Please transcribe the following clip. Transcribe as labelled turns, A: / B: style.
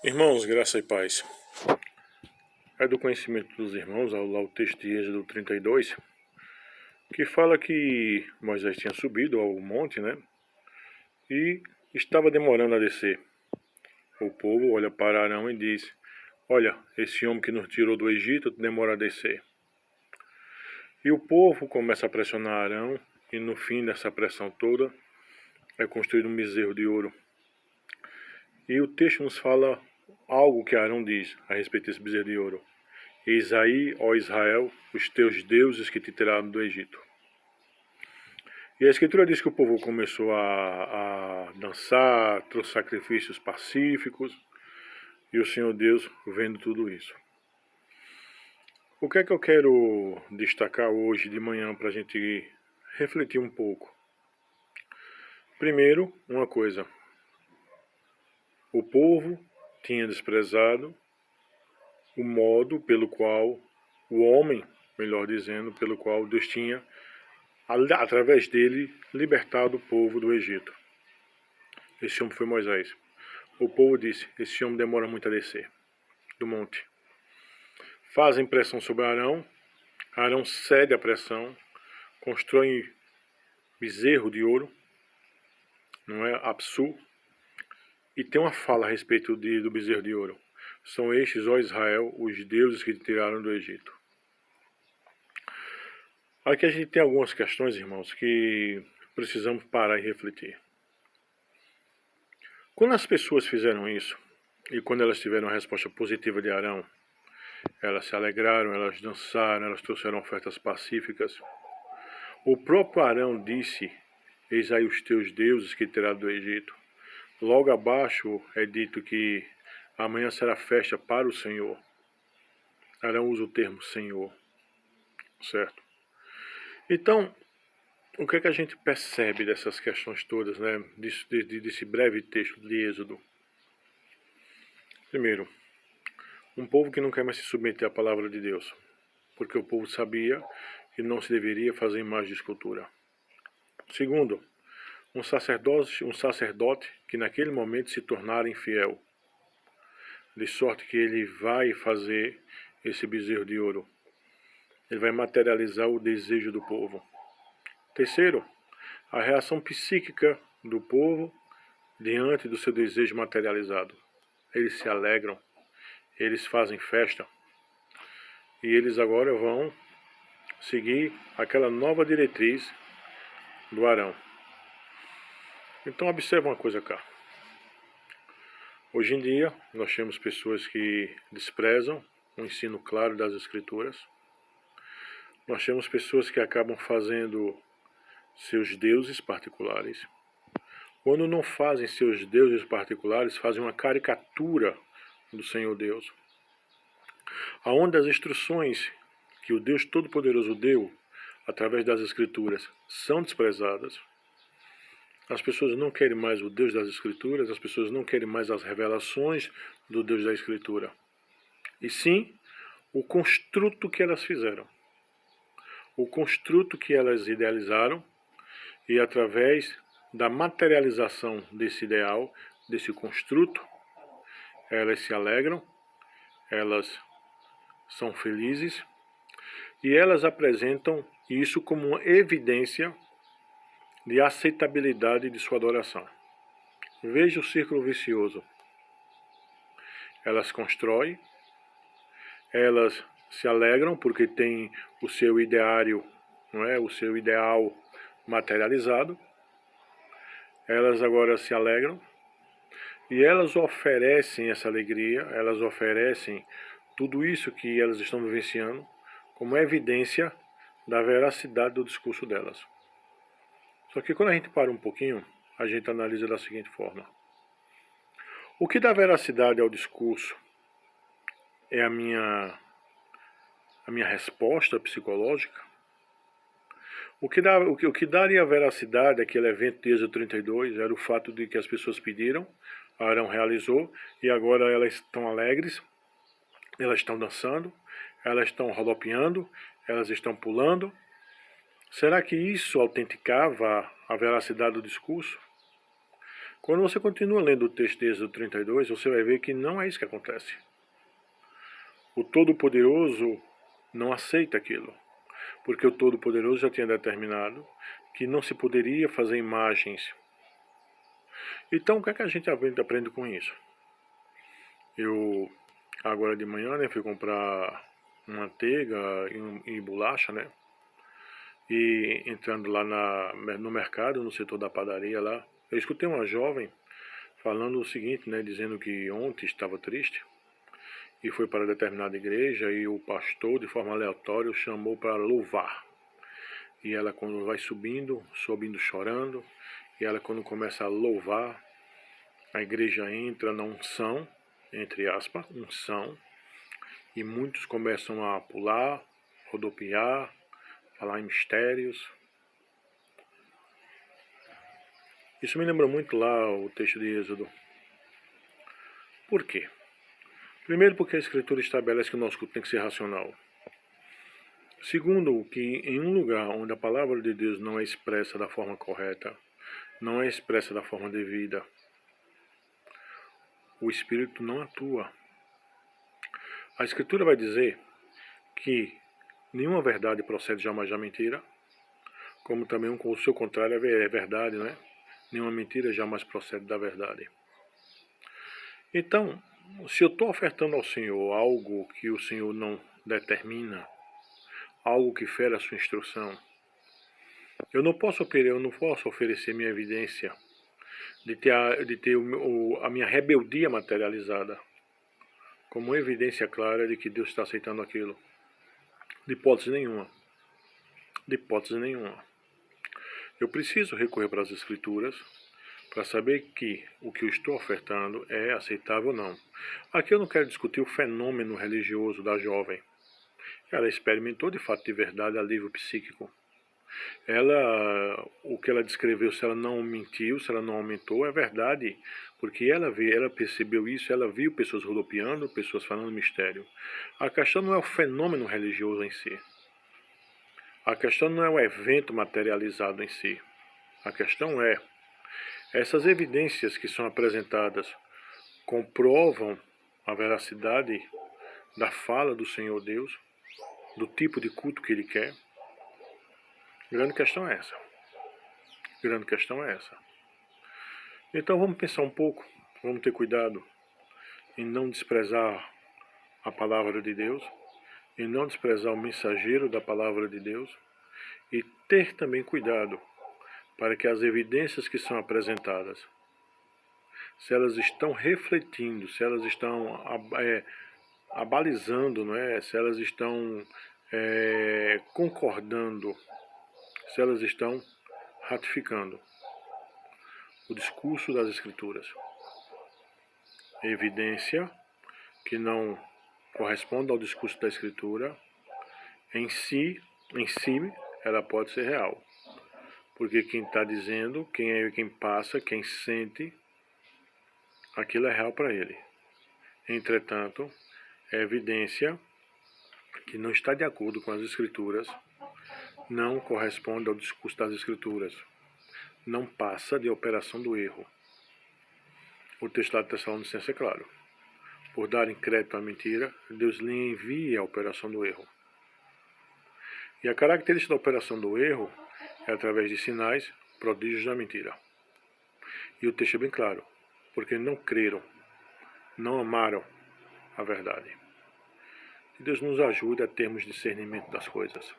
A: Irmãos, graça e paz. É do conhecimento dos irmãos, lá o texto de Êxodo 32, que fala que Moisés tinha subido ao monte, né? E estava demorando a descer. O povo olha para Arão e diz: Olha, esse homem que nos tirou do Egito demora a descer. E o povo começa a pressionar Arão, e no fim dessa pressão toda é construído um bezerro de ouro. E o texto nos fala algo que Arão diz a respeito desse bezerro de ouro. Eis aí, ó Israel, os teus deuses que te tiraram do Egito. E a Escritura diz que o povo começou a dançar, trouxe sacrifícios pacíficos, e o Senhor Deus vendo tudo isso. O que é que eu quero destacar hoje de manhã para a gente refletir um pouco? Primeiro, uma coisa. O povo tinha desprezado o modo pelo qual o homem, melhor dizendo, pelo qual Deus tinha, através dele, libertado o povo do Egito. Esse homem foi Moisés. O povo disse: esse homem demora muito a descer do monte. Fazem pressão sobre Arão. Arão cede à pressão, constrói bezerro de ouro, não é? Apsu. E tem uma fala a respeito do bezerro de ouro. São estes, ó Israel, os deuses que te tiraram do Egito. Aqui a gente tem algumas questões, irmãos, que precisamos parar e refletir. Quando as pessoas fizeram isso, e quando elas tiveram a resposta positiva de Arão, elas se alegraram, elas dançaram, elas trouxeram ofertas pacíficas. O próprio Arão disse: eis aí os teus deuses que terá do Egito. Logo abaixo é dito que amanhã será festa para o Senhor. Arão usa o termo Senhor, certo? Então, o que é que a gente percebe dessas questões todas, né? Desse breve texto de Êxodo? Primeiro, um povo que não quer mais se submeter à palavra de Deus, porque o povo sabia que não se deveria fazer imagem de escultura. Segundo, um sacerdote que naquele momento se tornara infiel, de sorte que ele vai fazer esse bezerro de ouro. Ele vai materializar o desejo do povo. Terceiro, a reação psíquica do povo diante do seu desejo materializado. Eles se alegram, eles fazem festa, e eles agora vão seguir aquela nova diretriz do Arão. Então observa uma coisa cá. Hoje em dia nós temos pessoas que desprezam o ensino claro das Escrituras. Nós temos pessoas que acabam fazendo seus deuses particulares. Quando não fazem seus deuses particulares, fazem uma caricatura do Senhor Deus. Aonde as instruções que o Deus Todo-Poderoso deu, através das Escrituras, são desprezadas. As pessoas não querem mais o Deus das Escrituras, as pessoas não querem mais as revelações do Deus da Escritura. E sim, o construto que elas fizeram. O construto que elas idealizaram, e através da materialização desse ideal, desse construto, elas se alegram, elas são felizes, e elas apresentam isso como uma evidência de aceitabilidade de sua adoração. Veja o círculo vicioso. Elas constroem, elas se alegram porque têm o seu ideário, não é? O seu ideal materializado. Elas agora se alegram e elas oferecem essa alegria, elas oferecem tudo isso que elas estão vivenciando como evidência da veracidade do discurso delas. Só que quando a gente para um pouquinho, a gente analisa da seguinte forma. O que dá veracidade ao discurso é a minha resposta psicológica? O que daria veracidade àquele evento de Êxodo 32 era o fato de que as pessoas pediram, Arão realizou, e agora elas estão alegres, elas estão dançando, elas estão rodopiando, elas estão pulando. Será que isso autenticava a veracidade do discurso? Quando você continua lendo o texto de Êxodo 32, você vai ver que não é isso que acontece. O Todo-Poderoso não aceita aquilo, porque o Todo-Poderoso já tinha determinado que não se poderia fazer imagens. Então, o que é que a gente aprende com isso? Eu, agora de manhã, né, fui comprar manteiga e bolacha, né? E entrando lá no mercado, no setor da padaria lá, eu escutei uma jovem falando o seguinte, né, dizendo que ontem estava triste e foi para determinada igreja e o pastor, de forma aleatória, o chamou para louvar. E ela, quando vai subindo chorando, e ela, quando começa a louvar, a igreja entra na unção, entre aspas, unção, e muitos começam a pular, rodopiar, falar em mistérios. Isso me lembra muito lá o texto de Êxodo. Por quê? Primeiro, porque a Escritura estabelece que o nosso culto tem que ser racional. Segundo, que em um lugar onde a palavra de Deus não é expressa da forma correta, não é expressa da forma devida, o Espírito não atua. A Escritura vai dizer que nenhuma verdade procede jamais da mentira, como também o seu contrário é verdade, né? Nenhuma mentira jamais procede da verdade. Então, se eu estou ofertando ao Senhor algo que o Senhor não determina, algo que fere a sua instrução, eu não posso oferecer minha evidência de ter a minha rebeldia materializada como evidência clara de que Deus está aceitando aquilo. De hipótese nenhuma. De hipótese nenhuma. Eu preciso recorrer para as Escrituras para saber que o que eu estou ofertando é aceitável ou não. Aqui eu não quero discutir o fenômeno religioso da jovem. Ela experimentou de fato de verdade alívio psíquico. O que ela descreveu, se ela não mentiu, se ela não aumentou, é verdade, porque ela percebeu isso, ela viu pessoas rodopiando, pessoas falando mistério. A questão não é o fenômeno religioso em si. A questão não é o evento materializado em si. A questão é, essas evidências que são apresentadas comprovam a veracidade da fala do Senhor Deus, do tipo de culto que Ele quer? Grande questão é essa. Grande questão é essa. Então vamos pensar um pouco, vamos ter cuidado em não desprezar a palavra de Deus, em não desprezar o mensageiro da palavra de Deus e ter também cuidado para que as evidências que são apresentadas, se elas estão refletindo, se elas estão abalizando, não é? Se elas estão concordando, se elas estão ratificando o discurso das Escrituras. Evidência que não corresponde ao discurso da Escritura, em si, ela pode ser real. Porque quem está dizendo, quem passa, quem sente, aquilo é real para ele. Entretanto, é evidência que não está de acordo com as Escrituras, não corresponde ao discurso das Escrituras, não passa de operação do erro. O texto lá de Tessalonicenses é claro. Por darem crédito à mentira, Deus lhe envia a operação do erro. E a característica da operação do erro é através de sinais, prodígios da mentira. E o texto é bem claro, porque não creram, não amaram a verdade. Que Deus nos ajude a termos discernimento das coisas.